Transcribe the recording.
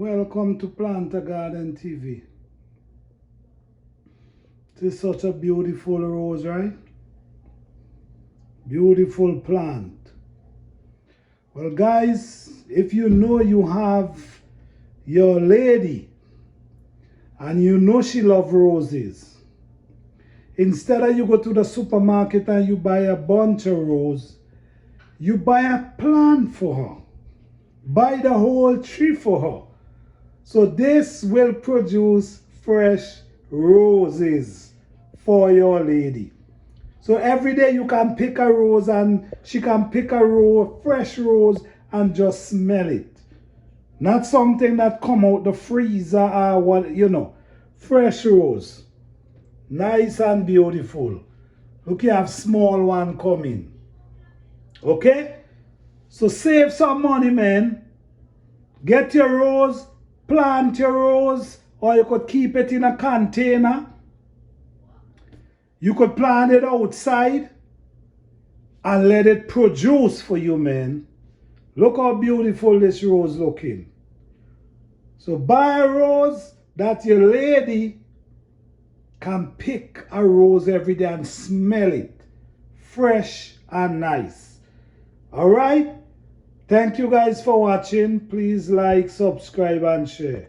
Welcome to Plant a Garden TV. This is such a beautiful rose, right? Beautiful plant. Well, guys, if you know you have your lady and you know she loves roses, instead of you go to the supermarket and you buy a bunch of roses, you buy a plant for her. Buy the whole tree for her. So this will produce fresh roses for your lady. So every day you can pick a rose and she can pick a fresh rose and just smell it. Not something that come out the freezer or what, fresh rose. Nice and beautiful. Look, you have small one coming. Okay? So save some money, man. Get your rose, plant your rose, or you could keep it in a container. You could plant it outside and let it produce for you, man. Look how beautiful this rose looking. So buy a rose that your lady can pick a rose every day and smell it fresh and nice. All right? Thank you guys for watching. Please like, subscribe, and share.